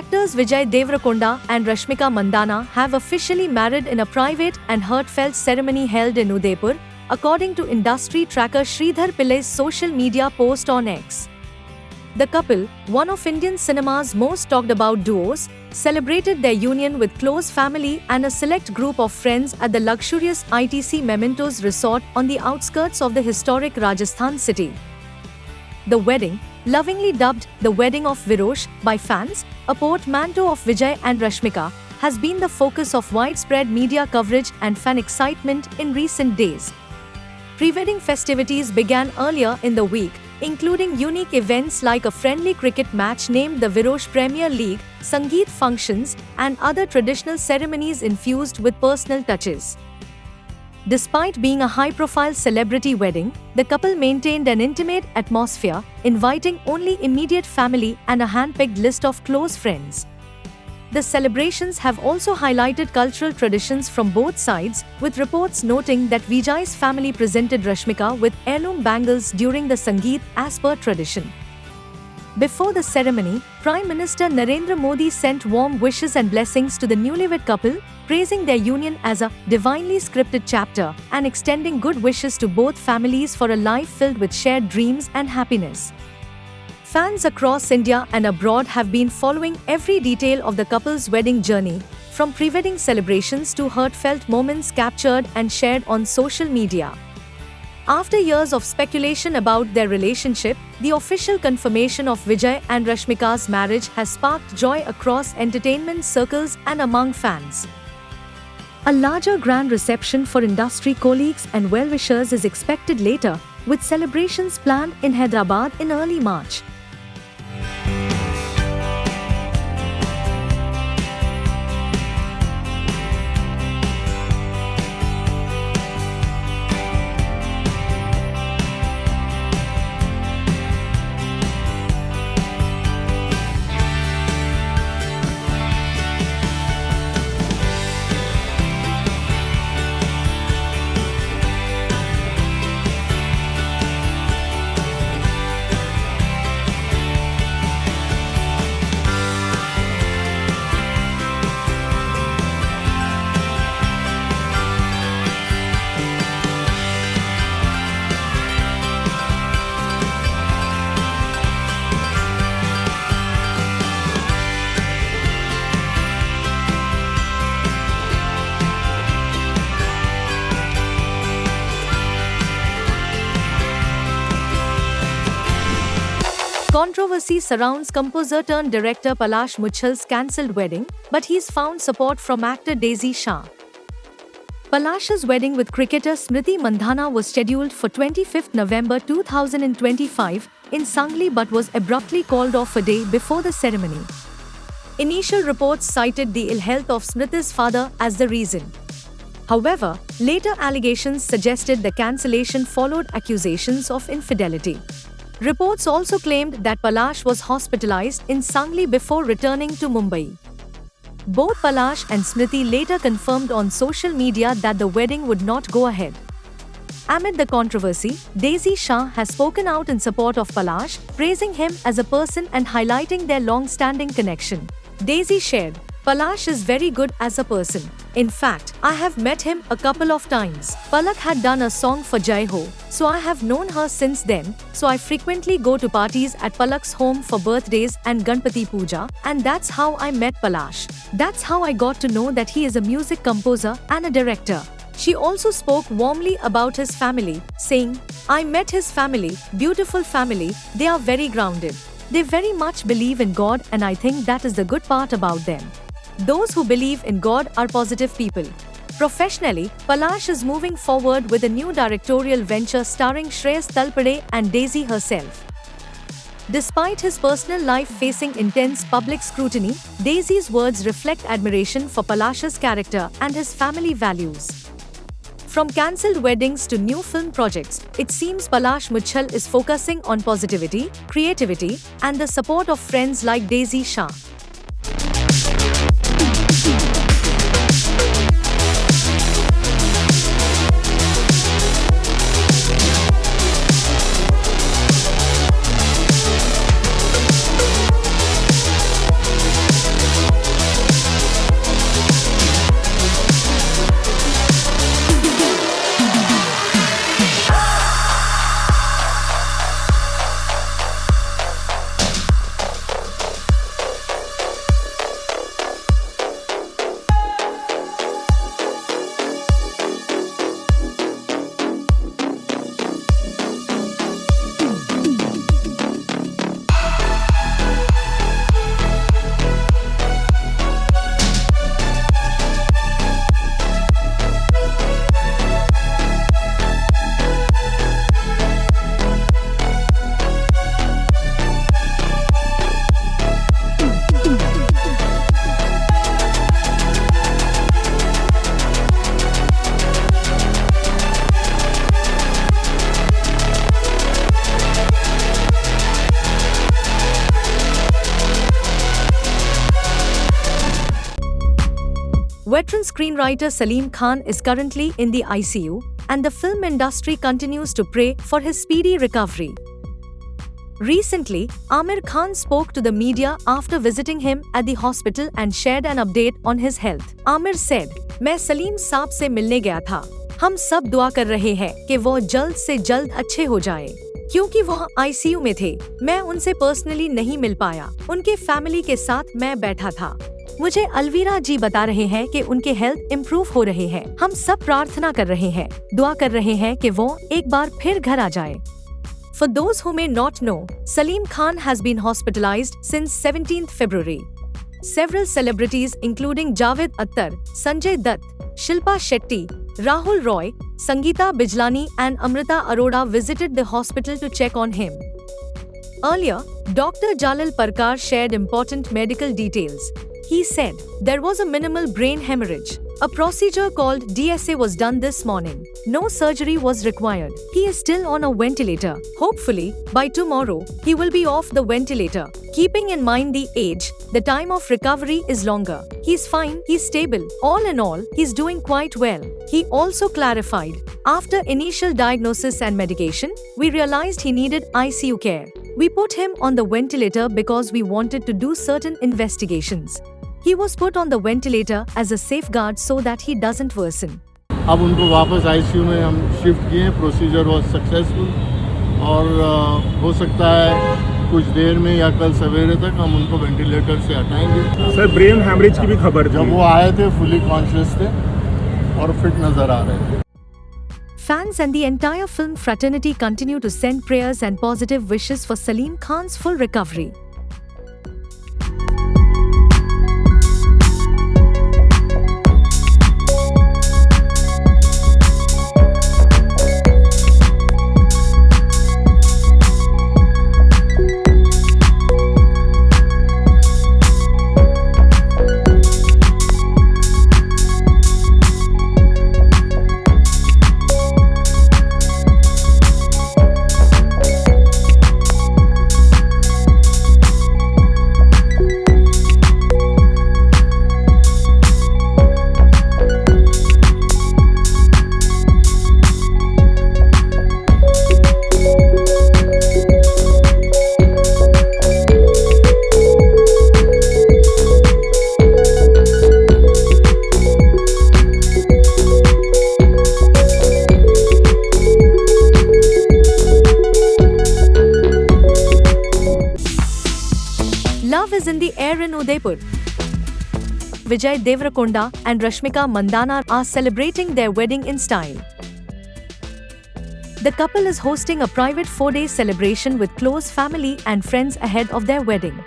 Actors Vijay Deverakonda and Rashmika Mandanna have officially married in a private and heartfelt ceremony held in Udaipur, according to industry tracker Sridhar Pillai's social media post on X. The couple, one of Indian cinema's most talked about duos, celebrated their union with close family and a select group of friends at the luxurious ITC Mementos resort on the outskirts of the historic Rajasthan city. The wedding, lovingly dubbed the Wedding of Virosh by fans, a portmanteau of Vijay and Rashmika, has been the focus of widespread media coverage and fan excitement in recent days. Pre-wedding festivities began earlier in the week, including unique events like a friendly cricket match named the Virosh Premier League, Sangeet functions, and other traditional ceremonies infused with personal touches. Despite being a high-profile celebrity wedding, the couple maintained an intimate atmosphere, inviting only immediate family and a hand-picked list of close friends. The celebrations have also highlighted cultural traditions from both sides, with reports noting that Vijay's family presented Rashmika with heirloom bangles during the Sangeet as per tradition. Before the ceremony, Prime Minister Narendra Modi sent warm wishes and blessings to the newlywed couple, praising their union as a divinely scripted chapter and extending good wishes to both families for a life filled with shared dreams and happiness. Fans across India and abroad have been following every detail of the couple's wedding journey, from pre-wedding celebrations to heartfelt moments captured and shared on social media. After years of speculation about their relationship, the official confirmation of Vijay and Rashmika's marriage has sparked joy across entertainment circles and among fans. A larger grand reception for industry colleagues and well-wishers is expected later, with celebrations planned in Hyderabad in early March. Controversy surrounds composer-turned-director Palash Muchal's cancelled wedding, but he's found support from actor Daisy Shah. Palash's wedding with cricketer Smriti Mandhana was scheduled for 25 November 2025 in Sangli but was abruptly called off a day before the ceremony. Initial reports cited the ill health of Smriti's father as the reason. However, later allegations suggested the cancellation followed accusations of infidelity. Reports also claimed that Palash was hospitalized in Sangli before returning to Mumbai. Both Palash and Smriti later confirmed on social media that the wedding would not go ahead. Amid the controversy, Daisy Shah has spoken out in support of Palash, praising him as a person and highlighting their long-standing connection. Daisy shared, "Palash is very good as a person. In fact, I have met him a couple of times. Palak had done a song for Jai Ho, so I have known her since then, so I frequently go to parties at Palak's home for birthdays and Ganpati Puja, and that's how I met Palash. That's how I got to know that he is a music composer and a director." She also spoke warmly about his family, saying, "I met his family, beautiful family, they are very grounded. They very much believe in God and I think that is the good part about them. Those who believe in God are positive people." Professionally, Palash is moving forward with a new directorial venture starring Shreyas Talpade and Daisy herself. Despite his personal life facing intense public scrutiny, Daisy's words reflect admiration for Palash's character and his family values. From cancelled weddings to new film projects, it seems Palash Muchal is focusing on positivity, creativity, and the support of friends like Daisy Shah. Veteran screenwriter Salim Khan is currently in the ICU, and the film industry continues to pray for his speedy recovery. Recently, Aamir Khan spoke to the media after visiting him at the hospital and shared an update on his health. Aamir said, "मैं सलीम साहब से मिलने गया था। हम सब दुआ कर रहे हैं कि वो जल्द से जल्द अच्छे हो जाए। क्योंकि वह आईसीयू में थे, मैं उनसे पर्सनली नहीं मिल पाया। उनके फैमिली के साथ मैं बैठा था। मुझे अलवीरा जी बता रहे हैं कि उनके हेल्थ इम्प्रूव हो रहे हैं। हम सब प्रार्थना कर रहे हैं, दुआ कर रहे हैं कि वो एक बार फिर घर आ जाए." For those who may not know, Salim Khan has been hospitalized since 17th February. Several celebrities including Javed Akhtar, Sanjay Dutt, Shilpa Shetty, Rahul Roy, Sangeeta Bijlani and Amrita Arora visited the hospital to check on him. Earlier, Dr. Jalal Parkar shared important medical details. He said, "There was a minimal brain hemorrhage. A procedure called DSA was done this morning. No surgery was required. He is still on a ventilator. Hopefully, by tomorrow, he will be off the ventilator. Keeping in mind the age, the time of recovery is longer. He's fine, he's stable. All in all, he's doing quite well." He also clarified, "After initial diagnosis and medication, we realized he needed ICU care. We put him on the ventilator because we wanted to do certain investigations. He was put on the ventilator as a safeguard so that he doesn't worsen." अब उनको वापस ICU में हम shift किए। Procedure was successful और हो सकता है कुछ देर में या कल सवेरे तक हम उनको वेंटिलेटर से हटाएंगे। सर, ब्रेन हैमरेज की भी खबर थी। जब वो आए थे फुली कॉन्शियस थे और फिट नजर आ रहे थे। Fans and the entire film fraternity continue to send prayers and positive wishes for Salim Khan's full recovery. Love is in the air in Udaipur. Vijay Deverakonda and Rashmika Mandana are celebrating their wedding in style. The couple is hosting a private 4-day celebration with close family and friends ahead of their wedding.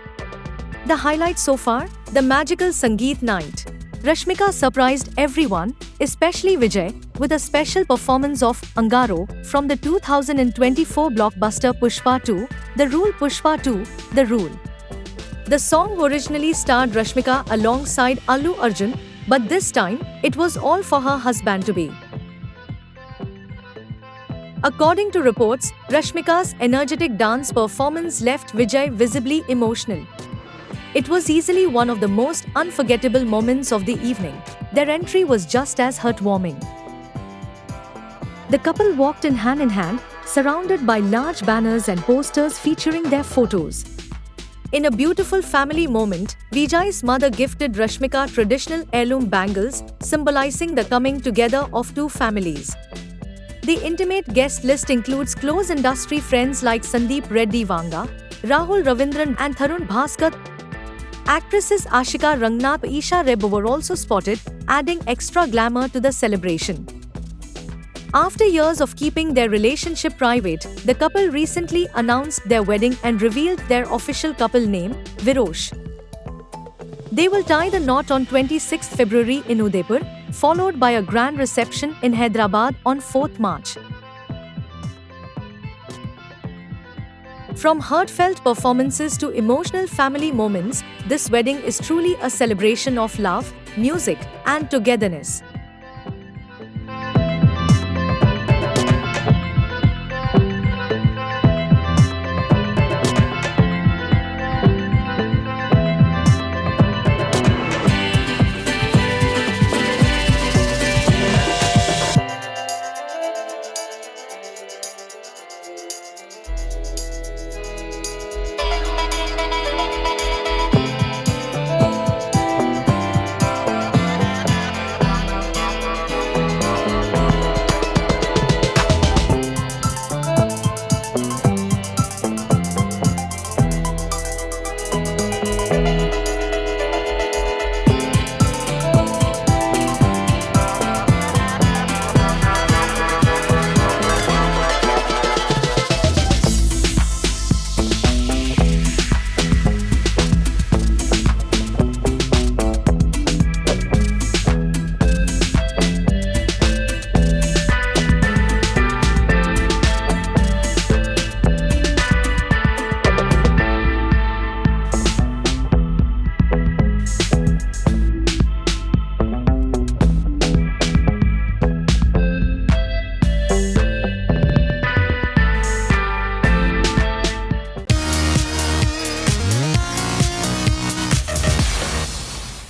The highlight so far, the magical Sangeet night. Rashmika surprised everyone, especially Vijay, with a special performance of Angaro from the 2024 blockbuster Pushpa 2, The Rule. Pushpa 2, The Rule. The song originally starred Rashmika alongside Allu Arjun, but this time, it was all for her husband-to-be. According to reports, Rashmika's energetic dance performance left Vijay visibly emotional. It was easily one of the most unforgettable moments of the evening. Their entry was just as heartwarming. The couple walked in hand, surrounded by large banners and posters featuring their photos. In a beautiful family moment, Vijay's mother gifted Rashmika traditional heirloom bangles, symbolizing the coming together of two families. The intimate guest list includes close industry friends like Sandeep Reddy Vanga, Rahul Ravindran and Tharun Bhaskar. Actresses Ashika Rangnath and Isha Reb were also spotted, adding extra glamour to the celebration. After years of keeping their relationship private, the couple recently announced their wedding and revealed their official couple name, Virosh. They will tie the knot on 26th February in Udaipur, followed by a grand reception in Hyderabad on 4th March. From heartfelt performances to emotional family moments, this wedding is truly a celebration of love, music, and togetherness.